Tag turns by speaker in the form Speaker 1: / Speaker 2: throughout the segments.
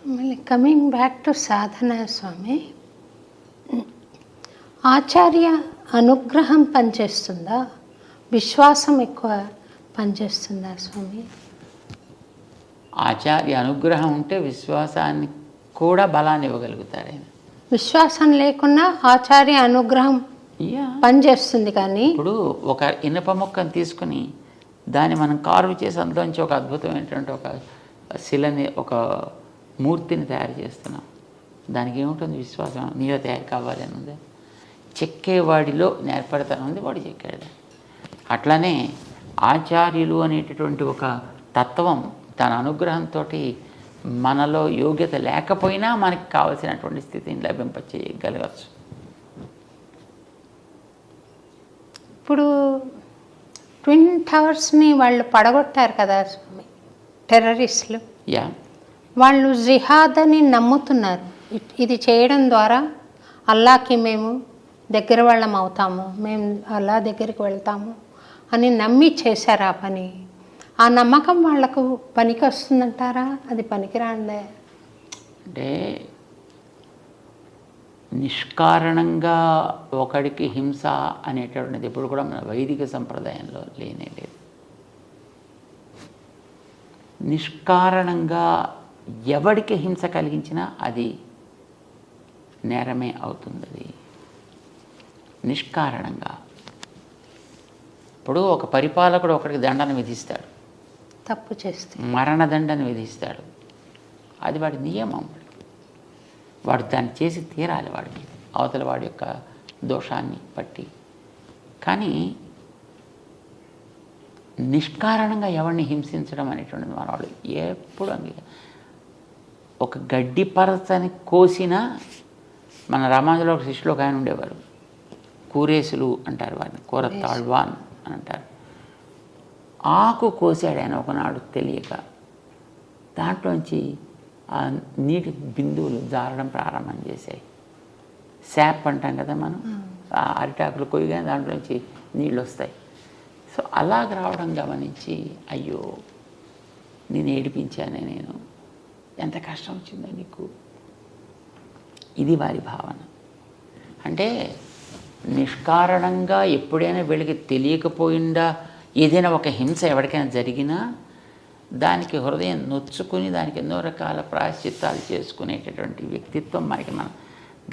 Speaker 1: మళ్ళీ coming back to సాధన స్వామి, ఆచార్య అనుగ్రహం పనిచేస్తుందా, విశ్వాసం ఎక్కువ పనిచేస్తుందా స్వామి?
Speaker 2: ఆచార్య అనుగ్రహం ఉంటే విశ్వాసాన్ని కూడా బలాన్ని ఇవ్వగలుగుతారు ఆయన.
Speaker 1: విశ్వాసం లేకున్నా ఆచార్య అనుగ్రహం పనిచేస్తుంది. కానీ
Speaker 2: ఇప్పుడు ఒక ఇనుప మొక్కను తీసుకుని దాన్ని మనం కార్వ్ చేసి అందులోంచి ఒక అద్భుతమైనటువంటి ఒక శిలని, ఒక మూర్తిని తయారు చేస్తున్నాం. దానికి ఏముంటుంది? విశ్వాసం. నీలో తయారు కావాలి అని ఉంది. చెక్కేవాడిలో నేర్పడతాను ఉంది, వాడు చెక్కాడు. అట్లానే ఆచార్యులు అనేటటువంటి ఒక తత్వం తన అనుగ్రహంతో మనలో యోగ్యత లేకపోయినా మనకి కావలసినటువంటి స్థితిని లభింపచేయగలగచ్చు.
Speaker 1: ఇప్పుడు ట్విన్ టవర్స్ని వాళ్ళు పడగొట్టారు కదా స్వామి, టెర్రరిస్టులు. వాళ్ళు జిహాద్ అని నమ్ముతున్నారు. ఇది చేయడం ద్వారా అల్లాకి మేము దగ్గర వాళ్ళం అవుతాము, మేము అల్లా దగ్గరికి వెళ్తాము అని నమ్మి చేశారు ఆ పని. ఆ నమ్మకం వాళ్లకు పనికి వస్తుందంటారా? అది పనికిరాందే.
Speaker 2: అంటే నిష్కారణంగా ఒకడికి హింస అనేటటువంటిది ఎప్పుడు కూడా మన వైదిక సంప్రదాయంలో లేనే లేదు. నిష్కారణంగా ఎవడికి హింస కలిగించినా అది నేరమే అవుతుంది. నిష్కారణంగా ఇప్పుడు ఒక పరిపాలకుడు ఒకడికి దండన విధిస్తాడు,
Speaker 1: తప్పు చేస్తే
Speaker 2: మరణదండన విధిస్తాడు. అది వాడి నియమం. వాడు దాన్ని చేసి తీరాలి, వాడికి అవతల వాడి యొక్క దోషాన్ని బట్టి. కానీ నిష్కారణంగా ఎవరిని హింసించడం అనేటువంటిది మన వాళ్ళు ఎప్పుడు ఒక గడ్డి పరచని కోసినా, మన రామానుజులో ఒక శిష్యులు ఒక ఆయన ఉండేవారు, కూరేసులు అంటారు వారిని, కూరతాళ్వాన్ అని అంటారు. ఆకు కోసాడు ఆయన ఒకనాడు తెలియక. దాంట్లోంచి ఆ నీటి బిందువులు జారడం ప్రారంభం చేశాయి. శాప్ అంటాం కదా మనం, ఆ అరిటాకులు కొయ్యగానే దాంట్లోంచి నీళ్ళు వస్తాయి. సో అలాగ రావడం గమనించి, అయ్యో నేను ఏడిపించానే, నేను ఎంత కష్టం వచ్చిందో నీకు. ఇది వారి భావన. అంటే నిష్కారణంగా ఎప్పుడైనా వీళ్ళకి తెలియకపోయిందా ఏదైనా ఒక హింస ఎవరికైనా జరిగినా దానికి హృదయం నొచ్చుకుని దానికి ఎన్నో రకాల ప్రాయశ్చిత్తాలు చేసుకునేటటువంటి వ్యక్తిత్వం మనకి మన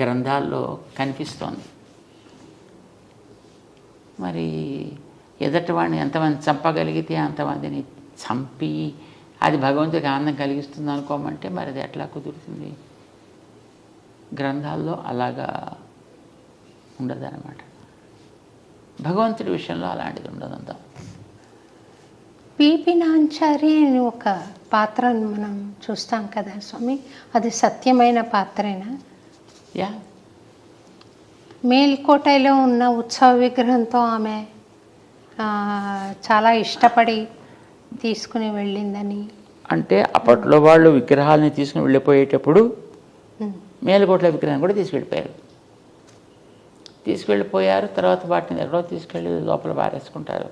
Speaker 2: గ్రంథాల్లో కనిపిస్తోంది. మరి ఎదటి వాడిని ఎంతమంది చంపగలిగితే అంతమందిని చంపి అది భగవంతుడికి ఆనందం కలిగిస్తుంది అనుకోమంటే మరి అది ఎట్లా కుదురుతుంది? గ్రంథాల్లో అలాగా ఉండదన్నమాట. భగవంతుడి విషయంలో అలాంటిది ఉండదంతా.
Speaker 1: పిపి నాంచారి అని ఒక పాత్రను మనం చూస్తాం కదా స్వామి, అది సత్యమైన పాత్రేనా? మేల్కోటలో ఉన్న ఉత్సవ విగ్రహంతో ఆమె చాలా ఇష్టపడి తీసుకుని వెళ్ళిందని.
Speaker 2: అంటే అప్పట్లో వాళ్ళు విగ్రహాలని తీసుకుని వెళ్ళిపోయేటప్పుడు మేలుకోటల విగ్రహం కూడా తీసుకెళ్ళిపోయారు. తర్వాత వాటిని ఎక్కడో తీసుకెళ్ళి లోపల పారేసుకుంటారు,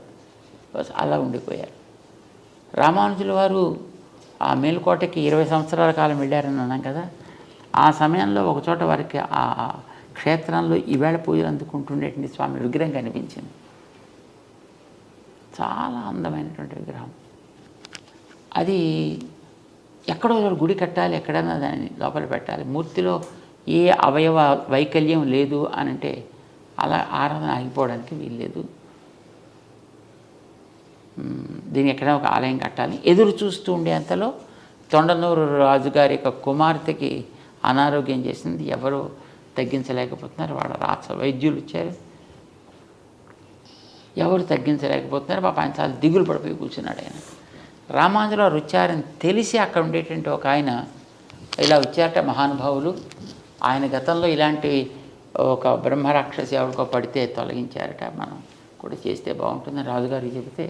Speaker 2: అలా ఉండిపోయారు. రామానుజుల వారు ఆ మేలుకోటకి 20 సంవత్సరాల కాలం వెళ్ళారని అన్నాం కదా. ఆ సమయంలో ఒకచోట వారికి ఆ క్షేత్రంలో ఈవేళ పూజలు అందుకుంటుండేటువంటి స్వామి విగ్రహం కనిపించింది. చాలా అందమైనటువంటి విగ్రహం. అది ఎక్కడో గుడి కట్టాలి, ఎక్కడైనా దాన్ని లోపల పెట్టాలి. మూర్తిలో ఏ అవయవ వైకల్యం లేదు అని అంటే అలా ఆరాధన ఆగిపోవడానికి వీల్లేదు. దీన్ని ఎక్కడైనా ఒక ఆలయం కట్టాలి. ఎదురు చూస్తూ ఉండేంతలో తొండనూరు రాజుగారి యొక్క కుమార్తెకి అనారోగ్యం చేసింది. ఎవరు తగ్గించలేకపోతున్నారు. వాళ్ళ వైద్యులు వచ్చారు, ఎవరు తగ్గించలేకపోతున్నారు. పాప ఆయన చాలా దిగులు పడిపోయి కూర్చున్నాడు. ఆయన రామానుజుల వారు వచ్చారని తెలిసి అక్కడ ఉండేటువంటి ఒక ఆయన ఇలా వచ్చారట మహానుభావులు. ఆయన గతంలో ఇలాంటి ఒక బ్రహ్మరాక్షసి ఎవరికో పడితే తొలగించారట, మనం కూడా చేస్తే బాగుంటుందని రాజుగారికి చెబితే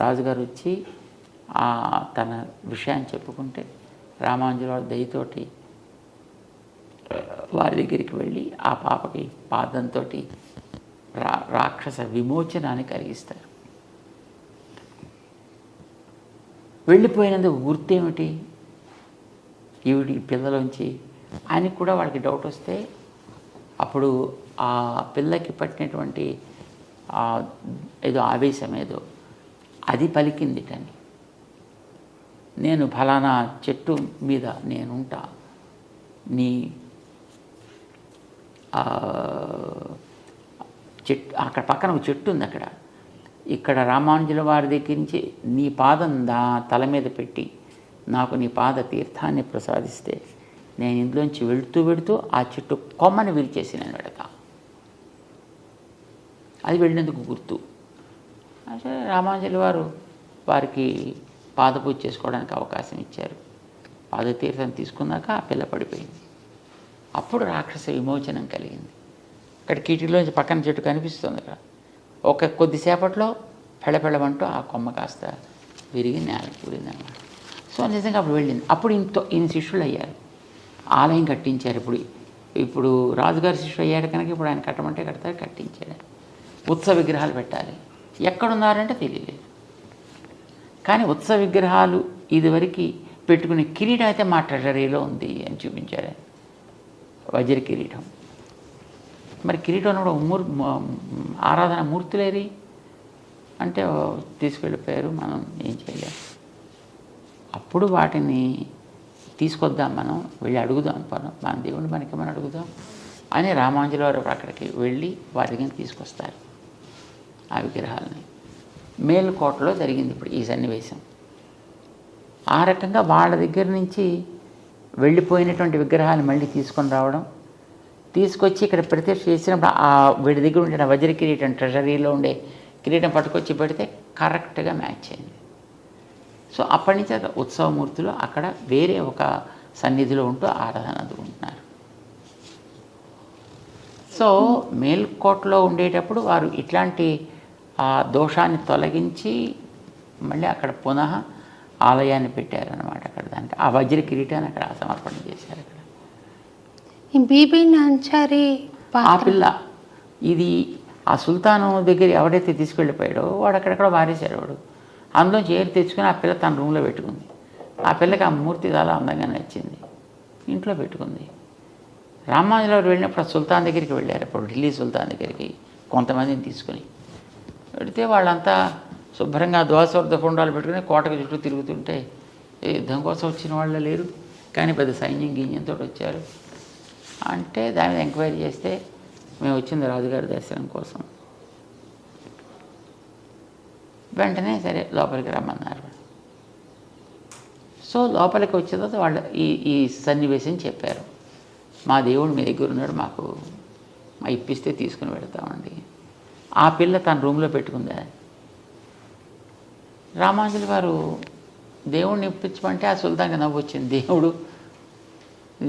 Speaker 2: రాజుగారు వచ్చి తన విషయాన్ని చెప్పుకుంటే రామానుజుల వారి దయతోటి వారి దగ్గరికి వెళ్ళి ఆ పాపకి పాదంతో రాక్షస విమోచనాన్ని కలిగిస్తారు. వెళ్ళిపోయినందుకు గుర్తేమిటి ఈవిడి పిల్లలోంచి అని కూడా వాళ్ళకి డౌట్ వస్తే అప్పుడు ఆ పిల్లకి పట్టినటువంటి ఏదో ఆవేశం ఏదో అది పలికిందిటని, నేను ఫలానా చెట్టు మీద నేనుంటా, నీ చెట్టు అక్కడ పక్కన ఒక చెట్టు ఉంది, ఇక్కడ రామానుజుల వారి దగ్గర నుంచి నీ పాదం తల మీద పెట్టి నాకు నీ పాద తీర్థాన్ని ప్రసాదిస్తే నేను ఇందులోంచి వెళుతూ ఆ చెట్టు కొమ్మని విరిచేసి నేను వెళతా. అది వెళ్ళినందుకు గుర్తు. అంటే రామానుజుల వారు వారికి పాదపూజ చేసుకోవడానికి అవకాశం ఇచ్చారు. పాదతీర్థం తీసుకున్నాక ఆ పిల్ల పడిపోయింది. అప్పుడు రాక్షస విమోచనం కలిగింది. ఇక్కడ కీటిలోంచి పక్కన చెట్టు కనిపిస్తుంది. ఒక కొద్దిసేపట్లో పెళ్ళపెళ్ళమంటూ ఆ కొమ్మ కాస్త విరిగి నేలకి ఊరింది అన్నమాట. సో నిజంగా అప్పుడు వెళ్ళింది. అప్పుడు ఈయన శిష్యులు అయ్యారు, ఆలయం కట్టించారు. ఇప్పుడు రాజుగారి శిష్యులు అయ్యారు కనుక ఇప్పుడు ఆయన కట్టమంటే కడతారు, కట్టించాడు. ఉత్సవ విగ్రహాలు పెట్టాలి, ఎక్కడున్నారంటే తెలియలేదు. కానీ ఉత్సవ విగ్రహాలు ఇదివరకు పెట్టుకునే కిరీటం అయితే మా ట్రెజరీలో ఉంది అని చూపించారు, వజ్ర కిరీటం. మరి కిరీటం కూడా ఆరాధన మూర్తులేరి అంటే తీసుకెళ్ళిపోయారు, మనం ఏం చేయలేము. అప్పుడు వాటిని తీసుకొద్దాం, మనం వెళ్ళి అడుగుదాం, మన దేవుడిని మనకి మనం అడుగుదాం అని రామానుజుల వారు అక్కడికి వెళ్ళి వారి దగ్గర తీసుకొస్తారు ఆ విగ్రహాలని. మేలుకోటలో జరిగింది ఇప్పుడు ఈ సన్నివేశం. ఆ రకంగా వాళ్ళ దగ్గర నుంచి వెళ్ళిపోయినటువంటి విగ్రహాలు మళ్ళీ తీసుకొని రావడం, తీసుకొచ్చి ఇక్కడ ప్రత్యక్ష చేసినప్పుడు వీడి దగ్గర ఉండే వజ్ర కిరీటం, ట్రెజరీలో ఉండే కిరీటం పట్టుకొచ్చి పెడితే కరెక్ట్గా మ్యాచ్ అయింది. సో అప్పటి నుంచి ఉత్సవమూర్తులు అక్కడ వేరే ఒక సన్నిధిలో ఉంటూ ఆరాధన అందుకుంటున్నారు. సో మేల్కోటలో ఉండేటప్పుడు వారు ఇట్లాంటి ఆ దోషాన్ని తొలగించి మళ్ళీ అక్కడ పునః ఆలయాన్ని పెట్టారనమాట. అక్కడ దానికి ఆ వజ్ర కిరీటాన్ని అక్కడ సమర్పణ చేశారు. అక్కడ
Speaker 1: ఈ బీబీ నాంచారి
Speaker 2: ఆ పిల్ల ఇది ఆ సుల్తాను దగ్గర ఎవరైతే తీసుకెళ్ళిపోయాడో వాడు అక్కడక్కడ వారేశాడు. వాడు అందులోంచి ఏరు తెచ్చుకొని ఆ పిల్ల తన రూమ్లో పెట్టుకుంది. ఆ పిల్లకి ఆ మూర్తి చాలా అందంగా నచ్చింది, ఇంట్లో పెట్టుకుంది. రామానుజుల వారు వెళ్ళినప్పుడు ఆ సుల్తాన్ దగ్గరికి వెళ్ళారు. అప్పుడు ఢిల్లీ సుల్తాన్ దగ్గరికి కొంతమందిని తీసుకుని వెళితే వాళ్ళంతా శుభ్రంగా ద్వాసవర్ధ పుండాలు పెట్టుకుని కోటకు చుట్టూ తిరుగుతుంటే యుద్ధం కోసం వచ్చిన వాళ్ళు లేరు, కానీ పెద్ద సైన్యం గీన్యంతో వచ్చారు. అంటే దాని మీద ఎంక్వైరీ చేస్తే మేము వచ్చింది రాజుగారి దర్శనం కోసం. వెంటనే సరే లోపలికి రమ్మన్నారు. సో లోపలికి వచ్చిన తర్వాత వాళ్ళు ఈ సన్నివేశం చెప్పారు. మా దేవుడు మీ దగ్గర ఉన్నాడు, మాకు ఇప్పిస్తే తీసుకుని వెళతామండి. ఆ పిల్ల తన రూమ్లో పెట్టుకుందా. రామానుజుల వారు దేవుడిని ఇప్పించమంటే ఆ సుల్తాన్కి నవ్వు వచ్చింది.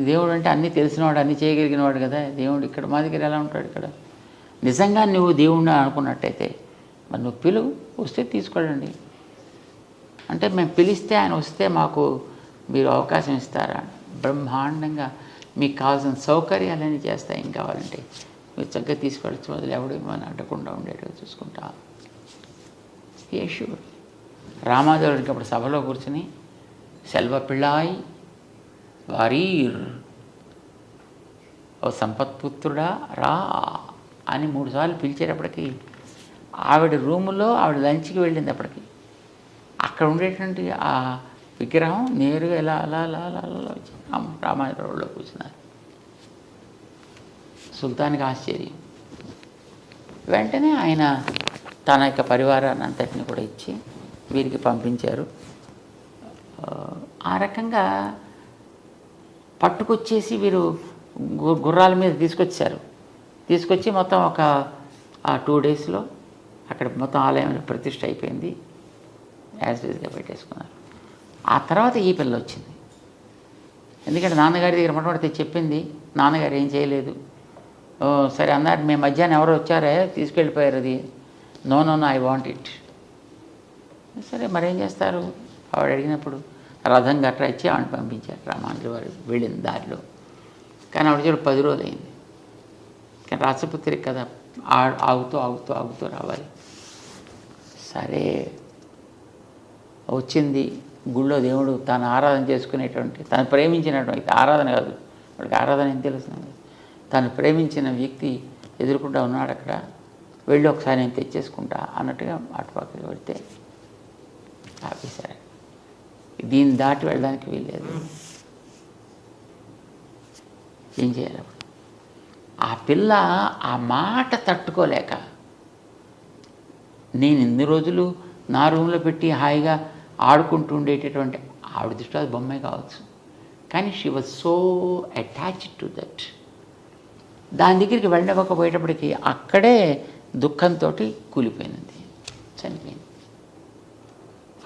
Speaker 2: దేవుడు అంటే అన్నీ తెలిసినవాడు, అన్నీ చేయగలిగినవాడు కదా, దేవుడు ఇక్కడ మా దగ్గర ఎలా ఉంటాడు? ఇక్కడ నిజంగా నువ్వు దేవుడిని అనుకున్నట్టయితే మరి నువ్వు పిలువు, వస్తే తీసుకెళ్ళండి అంటే మేము పిలిస్తే ఆయన వస్తే మాకు మీరు అవకాశం ఇస్తారా? బ్రహ్మాండంగా మీకు కావాల్సిన సౌకర్యాలన్నీ చేస్తా, ఏం కావాలంటే మీరు చక్కగా తీసుకెళ్ళచ్చు, వదిలి ఎవడేమో అడ్డకుండా ఉండేటట్టు చూసుకుంటా. యేషూర్ రామాదేవుడికి అప్పుడు సభలో కూర్చుని సెల్వ పిళ్ళాయి వారీర్ ఓ సంపత్పుత్రుడా రా అని 3 సార్లు పిలిచేటప్పటికి ఆవిడ రూములో ఆవిడ లంచ్కి వెళ్ళింది. అప్పటికి అక్కడ ఉండేటువంటి ఆ విగ్రహం నేరుగా ఇలా అలా అలా అలా అలా వచ్చి రామాయణంలో కూర్చున్నారు. సుల్తాన్కి ఆశ్చర్యం. వెంటనే ఆయన తన యొక్క పరివారాన్ని అంతటిని కూడా ఇచ్చి వీరికి పంపించారు. ఆ రకంగా పట్టుకొచ్చేసి వీరు గుర్రాల మీద తీసుకొచ్చి మొత్తం ఒక 2 డేస్లో అక్కడ మొత్తం ఆలయంలో ప్రతిష్ఠ అయిపోయింది. యాజ్ యూజ్గా పెట్టేసుకున్నారు. ఆ తర్వాత ఈ పిల్ల వచ్చింది. ఎందుకంటే నాన్నగారి దగ్గర మొట్టమొదటి చెప్పింది, నాన్నగారు ఏం చేయలేదు. సరే అన్నారు, మేము మధ్యాహ్నం ఎవరో వచ్చారే తీసుకెళ్ళిపోయారు, అది నో ఐ వాంట్ ఇట్. సరే మరేం చేస్తారు? ఆవిడ అడిగినప్పుడు రథం గట్రా ఇచ్చి ఆవిడని పంపించారు. రామానుజుల వారు వెళ్ళిన దారిలో. కానీ ఆవిడ చూడు 10 రోజులు అయింది. కానీ రాసపుత్రికి కదా ఆగుతూ రావాలి. సరే వచ్చింది, గుళ్ళో దేవుడు తాను ఆరాధన చేసుకునేటువంటి, తను ప్రేమించినటువంటి ఆరాధన కాదు, వాడికి ఆరాధన ఏం తెలుస్తుంది, తను ప్రేమించిన వ్యక్తి ఎదుర్కొంటూ ఉన్నాడు అక్కడ, వెళ్ళి ఒకసారి నేను తెచ్చేసుకుంటా అన్నట్టుగా అటుపక్కకి వెళ్తే ఆపేశారు. దీన్ని దాటి వెళ్ళడానికి వీల్లేదు. ఏం చేయాలి అప్పుడు? ఆ పిల్ల ఆ మాట తట్టుకోలేక, నేను ఇన్ని రోజులు నా రూమ్లో పెట్టి హాయిగా ఆడుకుంటూ ఉండేటటువంటి, ఆవిడ దృష్టి అది బొమ్మే కావచ్చు, కానీ she was so attached to that. దాని దగ్గరికి వెళ్ళకపోయేటప్పటికి అక్కడే దుఃఖంతో కూలిపోయినది, చనిపోయింది.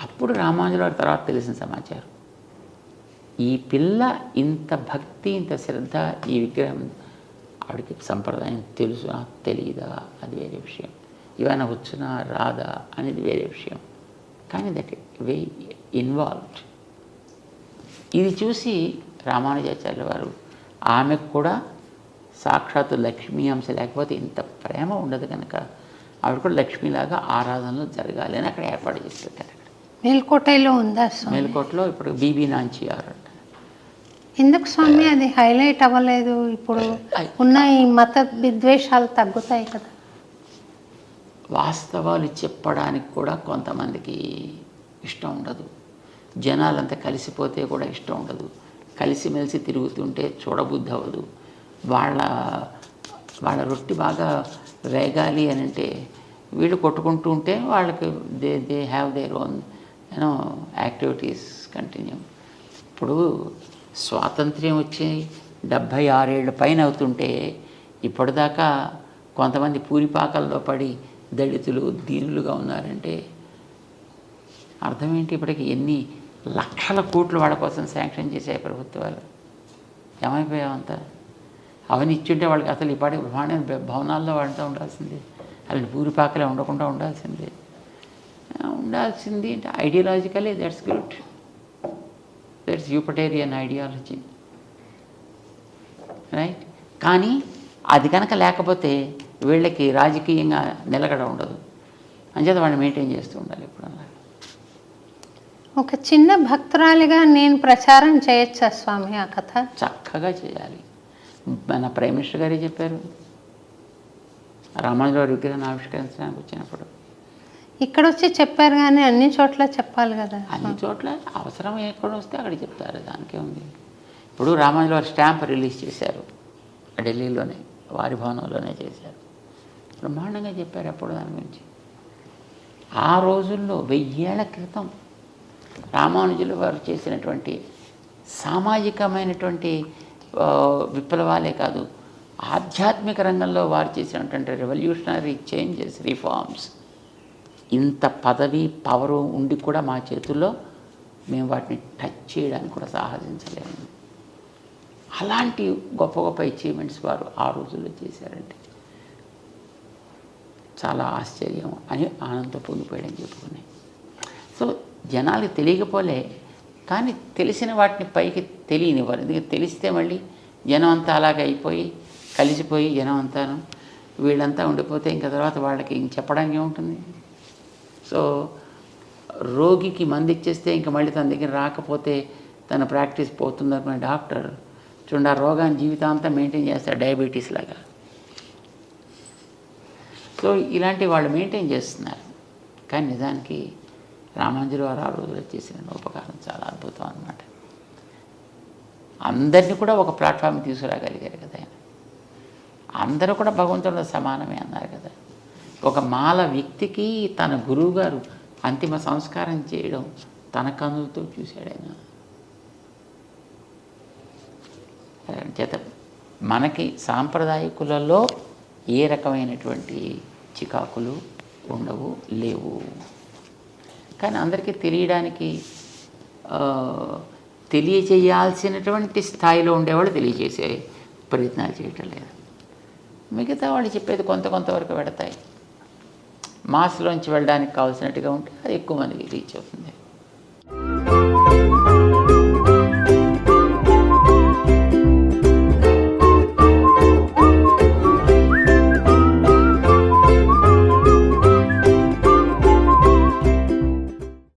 Speaker 2: అప్పుడు రామానుజుల వారి తర్వాత తెలిసిన సమాచారం, ఈ పిల్ల ఇంత భక్తి, ఇంత శ్రద్ధ, ఈ విగ్రహం ఆవిడకి సంప్రదాయం తెలుసా తెలియదా అది వేరే విషయం, ఏమైనా వచ్చునా రాదా అనేది వేరే విషయం, కానీ దట్ వే ఇన్వాల్వ్డ్. ఇది చూసి రామానుజాచార్యుల వారు ఆమెకు కూడా సాక్షాత్తు లక్ష్మీ అంశ లేకపోతే ఇంత ప్రేమ ఉండదు కనుక ఆవిడ కూడా లక్ష్మీలాగా ఆరాధనలు జరగాలి అని అక్కడ ఏర్పాటు చేసి పెట్టారు. అక్కడ
Speaker 1: మేల్కోటలో ఉందా?
Speaker 2: మేల్కోటలో ఇప్పుడు బీబీ నాంచియార్ అంట.
Speaker 1: ఎందుకు స్వామి అది హైలైట్ అవ్వలేదు? ఇప్పుడు ఉన్న ఈ మత విద్వేషాలు తగ్గుతాయి కదా.
Speaker 2: వాస్తవాలు చెప్పడానికి కూడా కొంతమందికి ఇష్టం ఉండదు, జనాలంతా కలిసిపోతే కూడా ఇష్టం ఉండదు, కలిసిమెలిసి తిరుగుతుంటే చూడబుద్ధి అవ్వదు. వాళ్ళ రొట్టి బాగా వేగాలి అని అంటే వీళ్ళు కొట్టుకుంటూ ఉంటే వాళ్ళకి they have their own activities continue. ఇప్పుడు స్వాతంత్ర్యం వచ్చి 76 ఏళ్ళ పైన అవుతుంటే ఇప్పటిదాకా కొంతమంది పూరిపాకల్లో పడి దళితులు దీనులుగా ఉన్నారంటే అర్థం ఏంటి? ఇప్పటికి ఎన్ని లక్షల కోట్లు వాళ్ళ కోసం శాంక్షన్ చేశాయి ప్రభుత్వాలు. ఏమైపోయావంతా? అవన్నీ ఇచ్చుంటే వాళ్ళకి అసలు ఇప్పటి బ్రహ్మాండ భవనాల్లో వాడుతూ ఉండాల్సింది, అలాంటి పూరిపాకలే ఉండకుండా ఉండాల్సింది అంటే ideologically that's good, that's utopian ideology, right. కానీ అది కనుక లేకపోతే వీళ్ళకి రాజకీయంగా నిలకడ ఉండదు, అంచేత వాళ్ళు మెయింటైన్ చేస్తూ ఉండాలి ఎప్పుడన్నా.
Speaker 1: ఒక చిన్న భక్తురాలిగా నేను ప్రచారం చేయొచ్చా స్వామి ఆ కథ?
Speaker 2: చక్కగా చేయాలి. మన ప్రైమ్ మినిస్టర్ గారే చెప్పారు రామానుజుల వారి విగ్రహాన్ని ఆవిష్కరించడానికి వచ్చినప్పుడు.
Speaker 1: ఇక్కడ వచ్చి చెప్పారు కానీ అన్ని చోట్ల చెప్పాలి కదా.
Speaker 2: అన్ని చోట్ల అవసరం ఎక్కడ వస్తే అక్కడ చెప్తారు, దానికే ఉంది. ఇప్పుడు రామానుజుల వారి స్టాంప్ రిలీజ్ చేశారు ఢిల్లీలోనే, వారి భవనంలోనే చేశారు, బ్రహ్మాండంగా చెప్పారు అప్పుడు దాని గురించి. ఆ రోజుల్లో 1000 ఏళ్ల క్రితం రామానుజుల వారు చేసినటువంటి సామాజికమైనటువంటి విప్లవాలే కాదు, ఆధ్యాత్మిక రంగంలో వారు చేసినటువంటి రెవల్యూషనరీ చేంజెస్, రిఫార్మ్స్, ఇంత పదవి పవరు ఉండి కూడా మా చేతుల్లో మేము వాటిని టచ్ చేయడానికి కూడా సాహసించలేము. అలాంటి గొప్ప గొప్ప అచీవ్మెంట్స్ వారు ఆ రోజుల్లో చేశారంటే చాలా ఆశ్చర్యం అని ఆనందంతో పొంగిపోయాడని చెప్పుకున్నాయి. సో జనాలకు తెలియకపోలే, కానీ తెలిసిన వాటిని పైకి తెలియనివ్వరు. ఎందుకంటే తెలిస్తే మళ్ళీ జనం అంతా అలాగే అయిపోయి కలిసిపోయి జనం అంతాను వీళ్ళంతా ఉండిపోతే ఇంకా తర్వాత వాళ్ళకి ఇంక చెప్పడానికి ఏముంటుంది. సో రోగికి మందు ఇచ్చేస్తే ఇంకా మళ్ళీ తన దగ్గర రాకపోతే తన ప్రాక్టీస్ పోతుందనుకునే డాక్టర్ చూడండి ఆ రోగాన్ని జీవితాంతం మెయింటైన్ చేస్తారు, డయాబెటీస్ లాగా. సో ఇలాంటి వాళ్ళు మెయింటైన్ చేస్తున్నారు. కానీ నిజానికి రామానుజుల వారు ఆ రోజులో చేసిన ఉపకారం చాలా అద్భుతం అన్నమాట. అందరినీ కూడా ఒక ప్లాట్ఫామ్ తీసుకురాగలిగారు కదా ఆయన. అందరూ కూడా భగవంతుడితో సమానమే అన్నారు కదా. ఒక మాల వ్యక్తికి తన గురువు గారు అంతిమ సంస్కారం చేయడం తన కన్నులతో చూశాడు ఆయన. చేత మనకి సాంప్రదాయకులలో ఏ రకమైనటువంటి చికాకులు ఉండవు, లేవు. కానీ అందరికీ తెలియడానికి తెలియచేయాల్సినటువంటి స్థాయిలో ఉండేవాళ్ళు తెలియజేసే ప్రయత్నాలు చేయటం లేదు. మిగతా వాళ్ళు చెప్పేది కొంతవరకు పెడతాయి. మాస్లోంచి వెళ్ళడానికి కావాల్సినట్టుగా ఉంటే అది ఎక్కువ మందికి రీచ్ అవుతుంది.